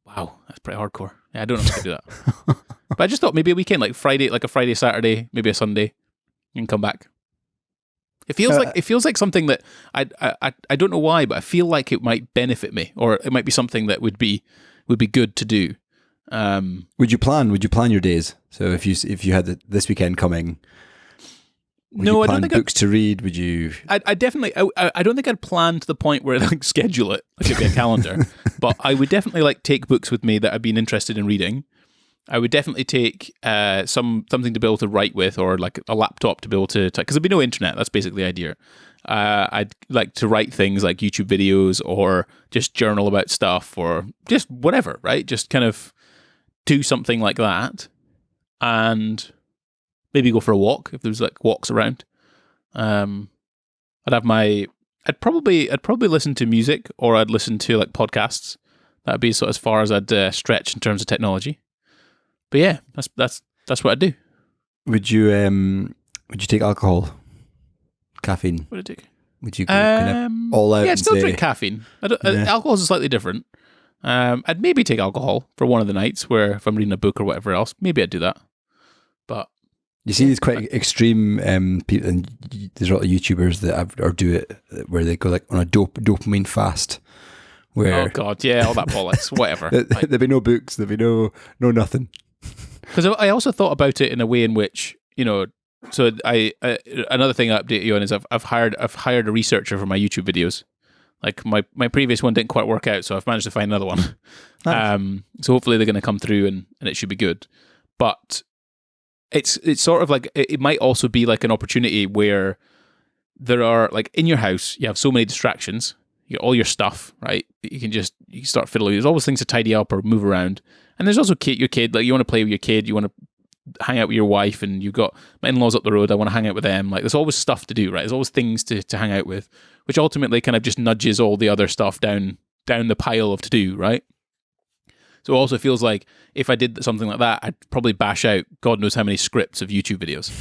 A: Wow, that's pretty hardcore. Yeah, I don't know if I could do that. But I just thought maybe a weekend, like a Friday, Saturday, maybe a Sunday, and come back. It feels like something that I don't know why, but I feel like it might benefit me, or it might be something that would be good to do.
B: Would you plan your days? So if you had this weekend coming, I don't think books to read. Would you?
A: I definitely. I don't think I'd plan to the point where I'd like schedule it, like it'd be a calendar. But I would definitely like take books with me that I've been interested in reading. I would definitely take something to be able to write with, or like a laptop to be able to, because there'd be no internet. That's basically the idea. I'd like to write things like YouTube videos, or just journal about stuff, or just whatever, right? Just kind of do something like that, and maybe go for a walk if there's like walks around. I'd probably listen to music, or I'd listen to like podcasts. That'd be sort of as far as I'd stretch in terms of technology. But yeah, that's what I'd do.
B: Would you take alcohol, caffeine?
A: What would I take?
B: Would you kind of all out?
A: Yeah, I'd still drink caffeine. Alcohol is slightly different. I'd maybe take alcohol for one of the nights where if I'm reading a book or whatever else, maybe I'd do that. But
B: you see these quite extreme people, and there's a lot of YouTubers that do it where they go like on a dopamine fast. Where,
A: oh God, yeah, all that bollocks, whatever.
B: There'd be no books, there'd be no nothing.
A: Because I also thought about it in a way in which, So another thing I update you on is I've hired a researcher for my YouTube videos. Like my previous one didn't quite work out, so I've managed to find another one.
B: Nice.
A: So hopefully they're going to come through and it should be good. But it's sort of like it might also be like an opportunity where there are like in your house you have so many distractions. You got all your stuff, right? You can start fiddling. There's always things to tidy up or move around. And there's also your kid. Like you want to play with your kid, you want to hang out with your wife, and you've got my in-laws up the road. I want to hang out with them. Like there's always stuff to do, right? There's always things to hang out with, which ultimately kind of just nudges all the other stuff down the pile of to do, right? So it also feels like if I did something like that, I'd probably bash out God knows how many scripts of YouTube videos.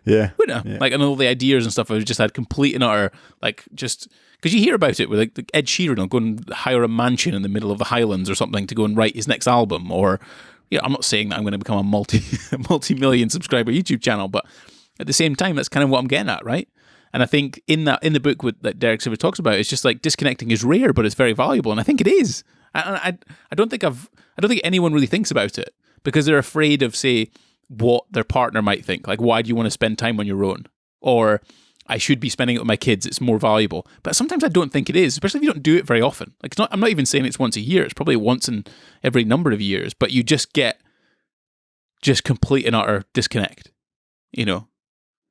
B: Yeah.
A: Wouldn't I?
B: Yeah.
A: Like, and all the ideas and stuff, I've just had complete and utter, like, just because you hear about it with like Ed Sheeran will go and hire a mansion in the middle of the Highlands or something to go and write his next album, or I'm not saying that I'm going to become a multi-million subscriber YouTube channel, but at the same time, that's kind of what I'm getting at, right? And I think in the book that Derek Sivers talks about, it's just like disconnecting is rare, but it's very valuable, and I think it is. I don't think anyone really thinks about it because they're afraid of, say, what their partner might think. Like, why do you want to spend time on your own? Or I should be spending it with my kids. It's more valuable. But sometimes I don't think it is, especially if you don't do it very often. Like, I'm not even saying it's once a year. It's probably once in every number of years. But you just get complete and utter disconnect. You know,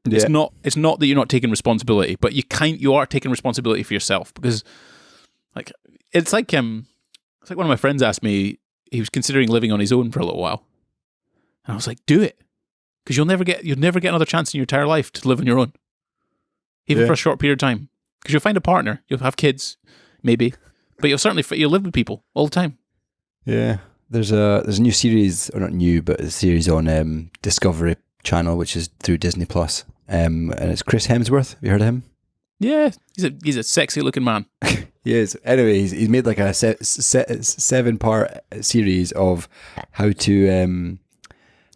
B: Yeah.
A: It's not that you're not taking responsibility, but you are taking responsibility for yourself because, like, it's like one of my friends asked me. He was considering living on his own for a little while. And I was like, do it. Because you'll never get another chance in your entire life to live on your own. Even for a short period of time. Because you'll find a partner, you'll have kids, maybe. But you'll live with people all the time.
B: Yeah. There's a new series, or not new, but a series on Discovery Channel, which is through Disney Plus. And it's Chris Hemsworth. Have you heard of him?
A: Yeah. He's a sexy looking man.
B: He is. Anyway, he's made like a 7-part series of how to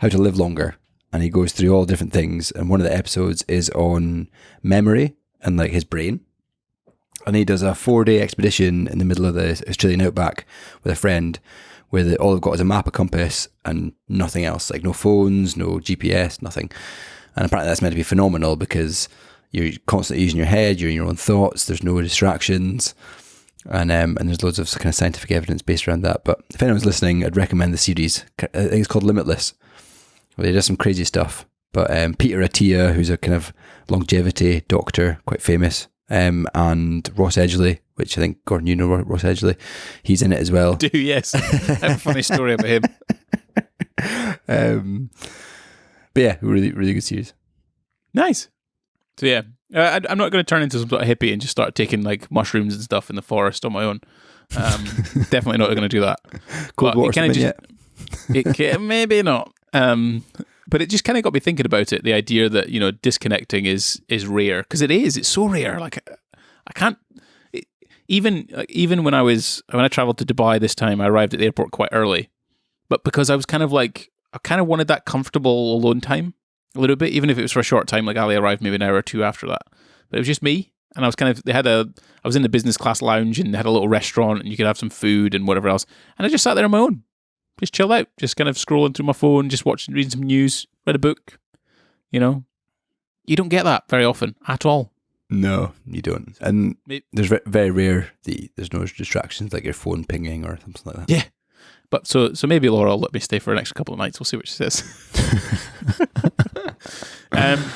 B: live longer, and he goes through all different things, and one of the episodes is on memory and like his brain, and he does a 4-day expedition in the middle of the Australian outback with a friend where all they've got is a map, a compass, and nothing else, like no phones, no GPS, nothing. And apparently that's meant to be phenomenal because you're constantly using your head, you're in your own thoughts, there's no distractions, and there's loads of kind of scientific evidence based around that. But if anyone's listening, I'd recommend the series. I think it's called Limitless. Well, he does some crazy stuff. But Peter Attia, who's a kind of longevity doctor, quite famous, and Ross Edgley, which I think, Gordon, you know Ross Edgley, he's in it as well.
A: I do, yes. I have a funny story about him.
B: But yeah, really, really good series.
A: Nice. So yeah, I'm not going to turn into some sort of hippie and just start taking like mushrooms and stuff in the forest on my own. Definitely not going to do that.
B: Cold water
A: kind of
B: yet?
A: Maybe not. But it just kind of got me thinking about it. The idea that, you know, disconnecting is rare, because it is. It's so rare. Like I can't. Even when I traveled to Dubai this time, I arrived at the airport quite early, but because I was kind of like, I kind of wanted that comfortable alone time a little bit, even if it was for a short time. Like Ali arrived maybe an hour or two after that, but it was just me, and I was I was in the business class lounge and they had a little restaurant and you could have some food and whatever else, and I just sat there on my own, just chilled out, just kind of scrolling through my phone, just reading some news, read a book. You know, you don't get that very often at all.
B: No, you don't. And there's very rare there's no distractions like your phone pinging or something like that.
A: Yeah. But so maybe Laura will let me stay for an extra couple of nights. We'll see what she says.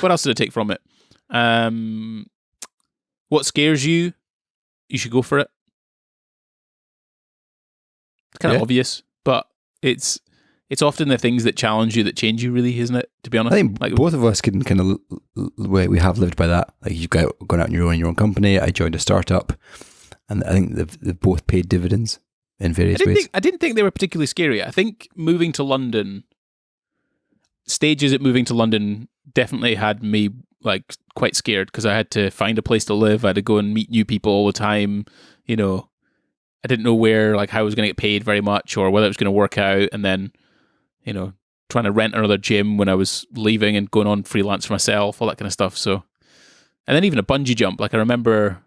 A: What else did I take from it? What scares you? You should go for it. It's kind of obvious, but it's often the things that challenge you that change you, really, isn't it? To be honest,
B: I think both of us can kind of we have lived by that. Like you've gone out on your own company. I joined a startup, and I think they've both paid dividends in various ways.
A: I didn't think they were particularly scary. I think stages at moving to London definitely had me like quite scared, because I had to find a place to live. I had to go and meet new people all the time. You know, I didn't know how I was going to get paid very much, or whether it was going to work out. And then, you know, trying to rent another gym when I was leaving and going on freelance for myself, all that kind of stuff. So, and then even a bungee jump. Like I remember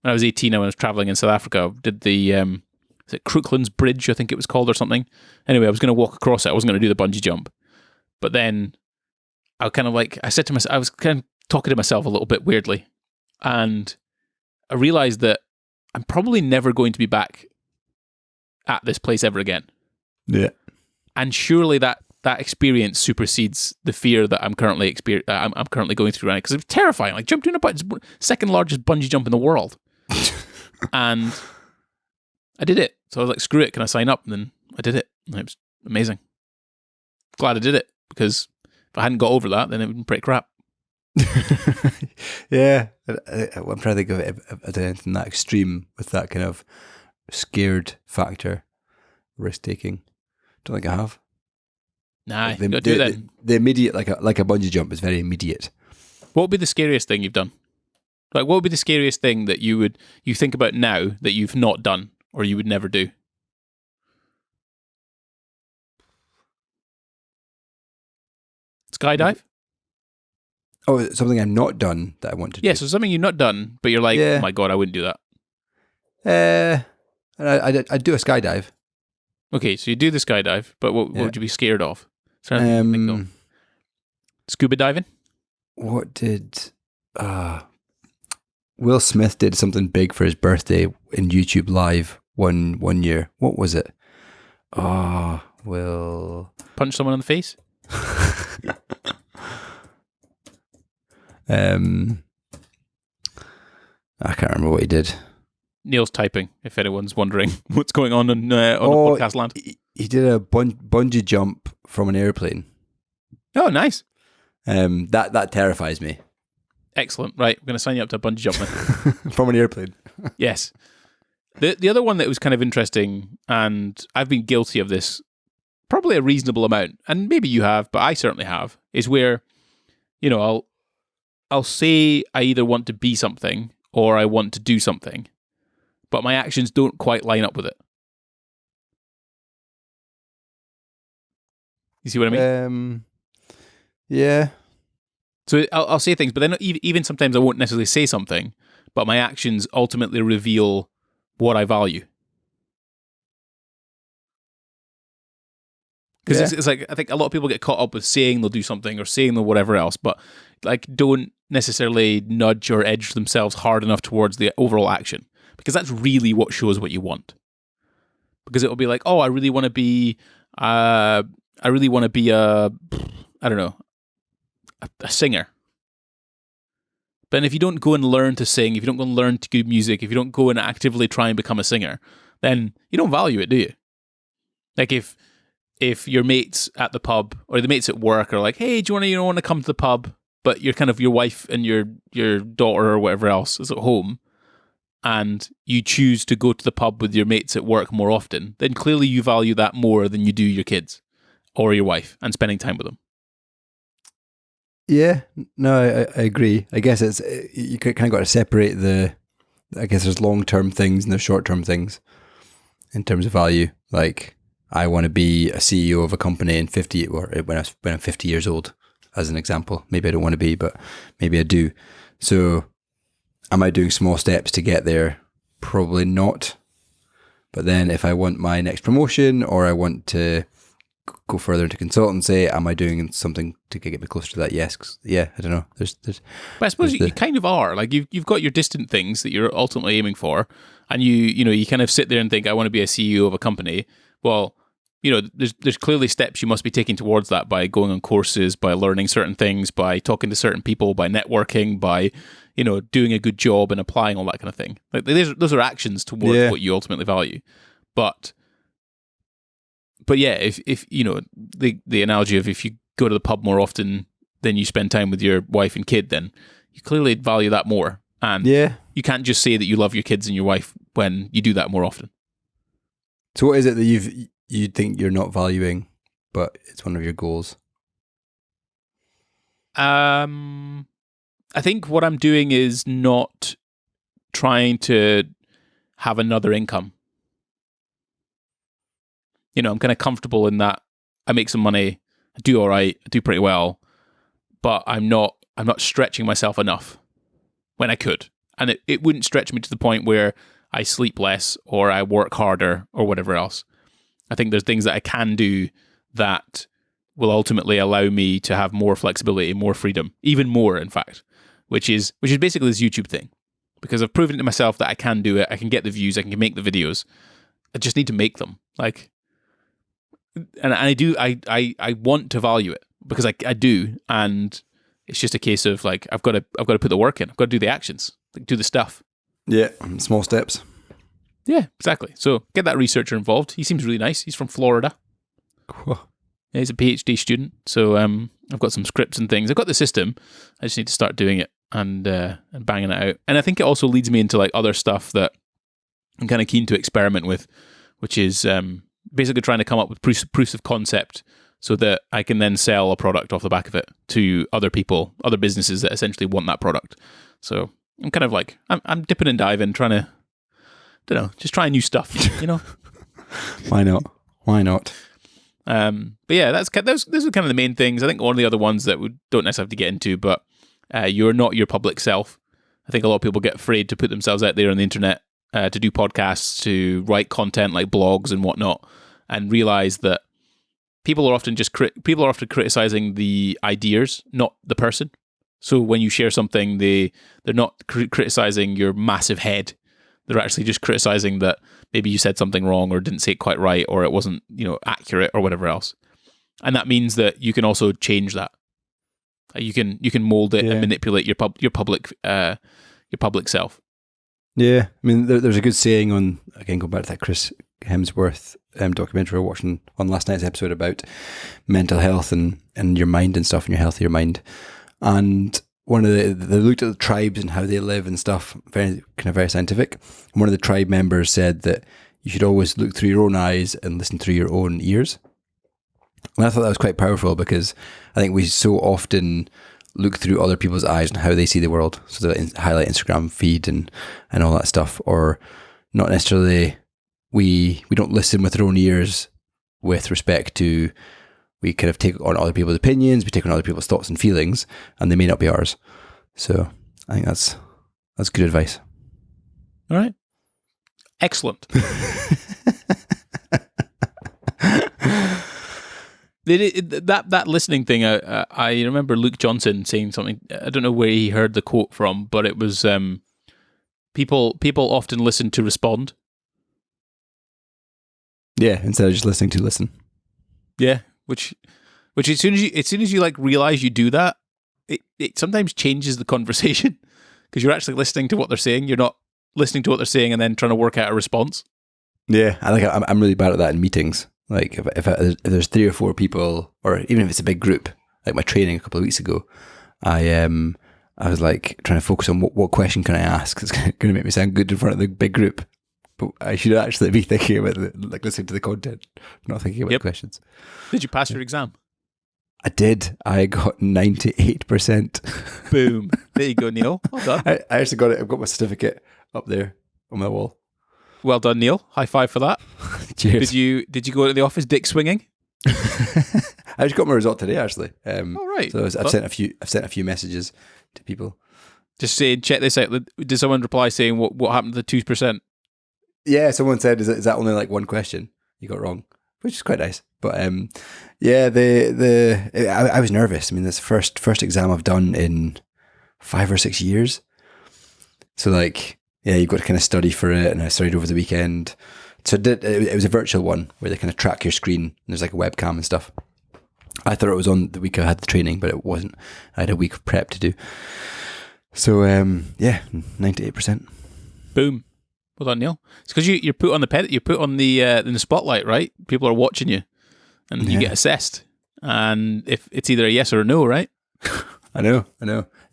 A: when I was 18, when I was traveling in South Africa, I did the is it Crooklands Bridge, I think it was called, or something. Anyway, I was going to walk across it. I wasn't going to do the bungee jump. But then I said to myself, I was kind of talking to myself a little bit weirdly, and I realized that I'm probably never going to be back at this place ever again.
B: Yeah.
A: And surely that experience supersedes the fear that I'm currently I'm currently going through right now, because it's terrifying. Like jumping it's the second largest bungee jump in the world, and I did it. So I was like, "Screw it! Can I sign up?" And then I did it. And it was amazing. Glad I did it, because if I hadn't got over that, then it would be pretty crap.
B: Yeah, I'm trying to think of it. If I did anything that extreme with that kind of scared factor, risk taking. Don't think I have.
A: Nah,
B: Like
A: you got to do it then.
B: The immediate, like a bungee jump, is very immediate.
A: What would be the scariest thing you've done? Like, what would be the scariest thing that you think about now that you've not done or you would never do? Skydive?
B: Oh, something I've not done that I want to do.
A: Yeah, so something you've not done, but you're like,
B: Yeah.
A: oh my God, I wouldn't do that.
B: I'd do a skydive.
A: Okay, so you do the skydive, but what would you be scared of? So think of. Scuba diving?
B: What did Will Smith did something big for his birthday in YouTube Live one year. What was it? Oh, Will
A: Punch someone in the face?
B: I can't remember what he did.
A: Neil's typing, if anyone's wondering what's going on the podcast land.
B: He did a bungee jump from an airplane.
A: Oh, nice.
B: That terrifies me.
A: Excellent. Right, I'm going to sign you up to a bungee jump then.
B: From an airplane.
A: Yes. The other one that was kind of interesting, and I've been guilty of this probably a reasonable amount, and maybe you have, but I certainly have, is where, I'll say I either want to be something or I want to do something, but my actions don't quite line up with it. You see what I mean?
B: Yeah.
A: So I'll say things, but then even sometimes I won't necessarily say something, but my actions ultimately reveal what I value. Because it's like, I think a lot of people get caught up with saying they'll do something or saying they'll whatever else, but like don't necessarily nudge or edge themselves hard enough towards the overall action, because that's really what shows what you want. Because it'll be like, oh, I really want to be a singer. But if you don't go and learn to sing, if you don't go and learn to do music, if you don't go and actively try and become a singer, then you don't value it, do you? Like if your mates at the pub or the mates at work are like, hey, do you want to come to the pub? But you're kind of your wife and your daughter or whatever else is at home, and you choose to go to the pub with your mates at work more often, then clearly you value that more than you do your kids or your wife and spending time with them.
B: Yeah, no, I agree. I guess you kind of got to separate I guess there's long-term things and there's short-term things in terms of value. Like, I want to be a CEO of a company in 50, or when I'm 50 years old, as an example. Maybe I don't want to be, but maybe I do. So, am I doing small steps to get there? Probably not. But then if I want my next promotion, or I want to go further into consultancy, am I doing something to get me closer to that? Yes. Yeah, I don't know. There's
A: but I suppose you kind of are. Like you've got your distant things that you're ultimately aiming for, and you kind of sit there and think, I want to be a CEO of a company. Well, there's clearly steps you must be taking towards that by going on courses, by learning certain things, by talking to certain people, by networking, by doing a good job and applying all that kind of thing. Like those are actions towards what you ultimately value. But yeah, if the analogy of if you go to the pub more often than you spend time with your wife and kid, then you clearly value that more. And you can't just say that you love your kids and your wife when you do that more often.
B: So what is it that you think you're not valuing, but it's one of your goals?
A: I think what I'm doing is not trying to have another income. I'm kind of comfortable in that I make some money, I do all right, I do pretty well, but I'm not stretching myself enough when I could. And it wouldn't stretch me to the point where I sleep less or I work harder or whatever else. I think there's things that I can do that will ultimately allow me to have more flexibility, more freedom, even more, in fact, which is basically this YouTube thing. Because I've proven to myself that I can do it. I can get the views. I can make the videos. I just need to make them. And I do. I want to value it because I do, and it's just a case of I've got to put the work in. I've got to do the actions, do the stuff.
B: Yeah, small steps.
A: Yeah, exactly. So get that researcher involved. He seems really nice. He's from Florida.
B: Cool.
A: Yeah, he's a PhD student. So I've got some scripts and things. I've got the system. I just need to start doing it and banging it out. And I think it also leads me into other stuff that I'm kind of keen to experiment with, which is basically trying to come up with proofs of concept so that I can then sell a product off the back of it to other people, other businesses that essentially want that product. So I'm kind of I'm dipping and diving, trying to, just trying new stuff,
B: Why not?
A: But yeah, those are kind of the main things. I think one of the other ones that we don't necessarily have to get into, but you're not your public self. I think a lot of people get afraid to put themselves out there on the internet, to do podcasts, to write content like blogs and whatnot, and realize that people are often criticizing the ideas, not the person. So when you share something, they're not criticizing your massive head. They're actually just criticizing that maybe you said something wrong or didn't say it quite right or it wasn't, accurate or whatever else. And that means that you can also change that. You can mold it and manipulate your public self.
B: Yeah, I mean, there's a good saying on, again, going back to that Chris Hemsworth documentary we were watching on last night's episode about mental health and your mind and stuff, and your health of your mind. And one of they looked at the tribes and how they live and stuff, very scientific. And one of the tribe members said that you should always look through your own eyes and listen through your own ears. And I thought that was quite powerful because I think we so often look through other people's eyes and how they see the world. So they highlight Instagram feed and all that stuff, or not necessarily. We don't listen with our own ears with respect to. We kind of take on other people's opinions, we take on other people's thoughts and feelings, and they may not be ours. So I think that's good advice.
A: All right. Excellent. That listening thing, I remember Luke Johnson saying something. I don't know where he heard the quote from, but it was people often listen to respond.
B: Yeah, instead of just listening to listen.
A: Yeah, which as soon as you realize you do that, it sometimes changes the conversation because you're actually listening to what they're saying. You're not listening to what they're saying and then trying to work out a response. Yeah,
B: I'm really bad at that in meetings. Like if there's 3 or 4 people, or even if it's a big group, like my training a couple of weeks ago, I was trying to focus on what question can I ask. It's going to make me sound good in front of the big group. But I should actually be thinking about listening to the content, not thinking about the questions.
A: Did you pass your exam?
B: I did. I got 98%.
A: Boom. There you go, Neil. Well done.
B: I actually got it. I've got my certificate up there on my wall.
A: Well done, Neil. High five for that.
B: Cheers.
A: Did you go to the office dick swinging?
B: I just got my result today, actually.
A: All right.
B: So I've sent a few messages to people.
A: Just saying, check this out. Did someone reply saying what happened to the 2%?
B: Yeah, someone said, is that only one question you got wrong? Which is quite nice. But yeah, I was nervous. I mean, this first exam I've done in 5 or 6 years. So you've got to kind of study for it, and I studied over the weekend. So it was a virtual one where they kind of track your screen, and there's a webcam and stuff. I thought it was on the week I had the training, but it wasn't. I had a week of prep to do. So 98%.
A: Boom. Well done, Neil. It's because you're put on you're put on the in the spotlight, right? People are watching you, and you get assessed. And if it's either a yes or a no, right?
B: I know.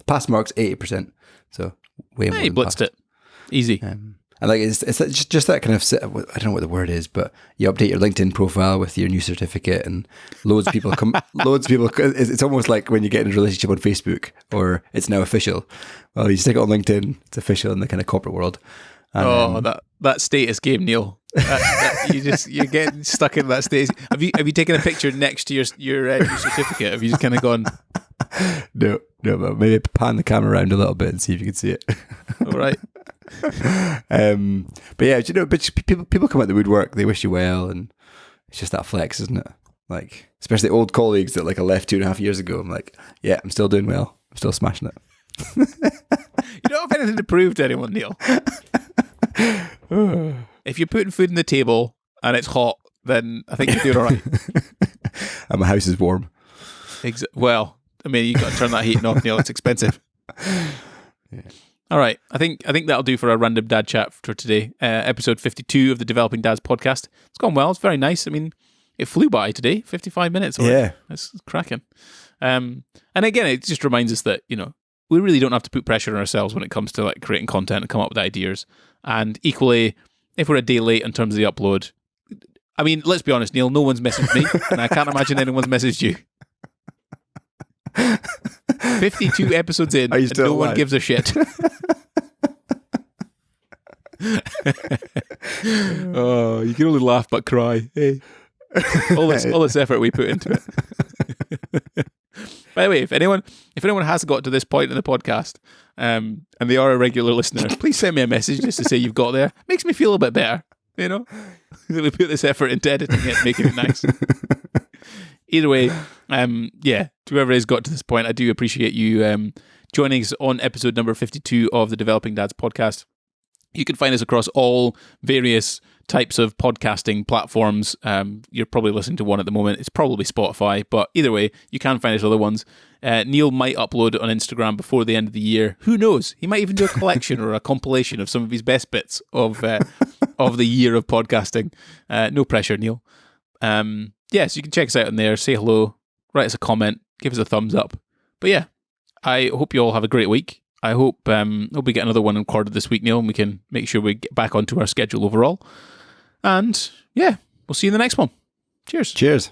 B: Pass marks 80%. So way more.
A: You blitzed it. Easy.
B: And it's just that kind of, I don't know what the word is, but you update your LinkedIn profile with your new certificate, and loads of people come. It's almost like when you get in a relationship on Facebook, or it's now official. Well, you stick it on LinkedIn, it's official in the kind of corporate world. And,
A: that status game, Neil. You're getting stuck in that status. Have you taken a picture next to your certificate? Have you just kind of gone?
B: No, but maybe pan the camera around a little bit and see if you can see it.
A: All right.
B: But yeah, but people come out the woodwork. They wish you well, and it's just that flex, isn't it? Like, especially old colleagues that like I left 2.5 years ago. I'm like, yeah, I'm still doing well. I'm still smashing it.
A: You don't have anything to prove to anyone, Neil. If you're putting food on the table and it's hot, then I think you're doing all right.
B: And my house is warm.
A: Well, I mean, you've got to turn that heating off, Neil. It's expensive.
B: Yeah.
A: All right. I think that'll do for our random dad chat for today. Episode 52 of the Developing Dads podcast. It's gone well. It's very nice. I mean, it flew by today. 55 minutes. Already.
B: Yeah.
A: It's cracking. And again, it just reminds us that, we really don't have to put pressure on ourselves when it comes to like creating content and come up with ideas. And equally, if we're a day late in terms of the upload, I mean, let's be honest, Neil, no one's messaged me, and I can't imagine anyone's messaged you. 52 episodes in, and no one gives a shit. Oh, you can only laugh but cry. Hey, all this effort we put into it. By the way, if anyone has got to this point in the podcast, and they are a regular listener, please send me a message just to say you've got there. Makes me feel a bit better, that we put this effort into editing it, making it nice. Either way, to whoever has got to this point, I do appreciate you joining us on episode number 52 of the Developing Dads podcast. You can find us across all various types of podcasting platforms. You're probably listening to one at the moment. It's probably Spotify, but either way, you can find us other ones. Neil might upload on Instagram before the end of the year. Who knows? He might even do a collection or a compilation of some of his best bits of the year of podcasting. No pressure, Neil. So you can check us out on there. Say hello, write us a comment, give us a thumbs up. But yeah, I hope you all have a great week. I hope we get another one recorded this week, Neil, and we can make sure we get back onto our schedule overall. And yeah, we'll see you in the next one. Cheers.
B: Cheers.